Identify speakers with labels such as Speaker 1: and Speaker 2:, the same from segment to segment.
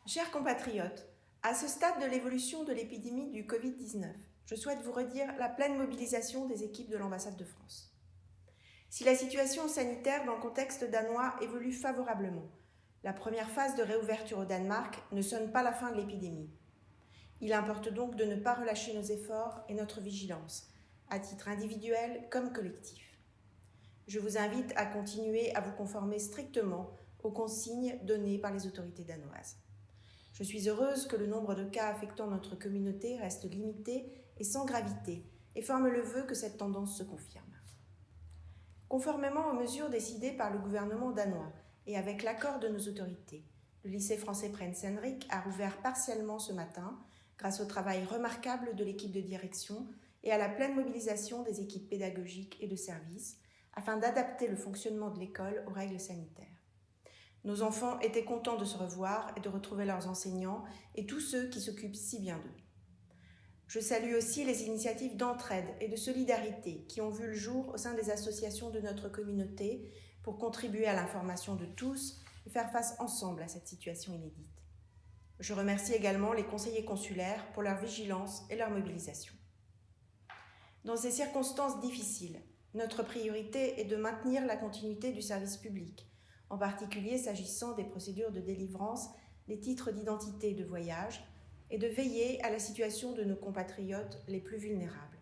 Speaker 1: Chers compatriotes, à ce stade de l'évolution de l'épidémie du Covid-19, je souhaite vous redire la pleine mobilisation des équipes de l'ambassade de France. Si la situation sanitaire dans le contexte danois évolue favorablement, la première phase de réouverture au Danemark ne sonne pas la fin de l'épidémie. Il importe donc de ne pas relâcher nos efforts et notre vigilance, à titre individuel comme collectif. Je vous invite à continuer à vous conformer strictement aux consignes données par les autorités danoises. Je suis heureuse que le nombre de cas affectant notre communauté reste limité et sans gravité, et forme le vœu que cette tendance se confirme. Conformément aux mesures décidées par le gouvernement danois et avec l'accord de nos autorités, le lycée français Prince Henrik a rouvert partiellement ce matin grâce au travail remarquable de l'équipe de direction et à la pleine mobilisation des équipes pédagogiques et de service afin d'adapter le fonctionnement de l'école aux règles sanitaires. Nos enfants étaient contents de se revoir et de retrouver leurs enseignants et tous ceux qui s'occupent si bien d'eux. Je salue aussi les initiatives d'entraide et de solidarité qui ont vu le jour au sein des associations de notre communauté pour contribuer à l'information de tous et faire face ensemble à cette situation inédite. Je remercie également les conseillers consulaires pour leur vigilance et leur mobilisation. Dans ces circonstances difficiles, notre priorité est de maintenir la continuité du service public, en particulier s'agissant des procédures de délivrance des titres d'identité de voyage et de veiller à la situation de nos compatriotes les plus vulnérables.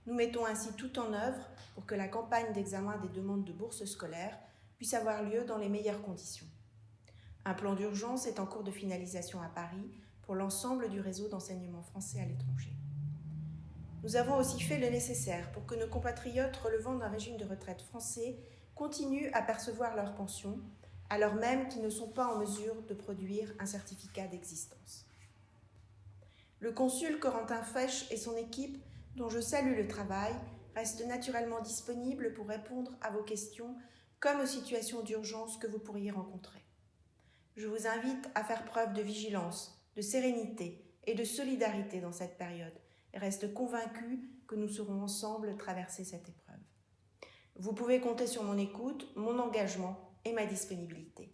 Speaker 1: Nous mettons ainsi tout en œuvre pour que la campagne d'examen des demandes de bourses scolaires puisse avoir lieu dans les meilleures conditions. Un plan d'urgence est en cours de finalisation à Paris pour l'ensemble du réseau d'enseignement français à l'étranger. Nous avons aussi fait le nécessaire pour que nos compatriotes relevant d'un régime de retraite français continuent à percevoir leur pension, alors même qu'ils ne sont pas en mesure de produire un certificat d'existence. Le consul Corentin Fesch et son équipe, dont je salue le travail, restent naturellement disponibles pour répondre à vos questions comme aux situations d'urgence que vous pourriez rencontrer. Je vous invite à faire preuve de vigilance, de sérénité et de solidarité dans cette période et reste convaincu que nous saurons ensemble traverser cette épreuve. Vous pouvez compter sur mon écoute, mon engagement et ma disponibilité.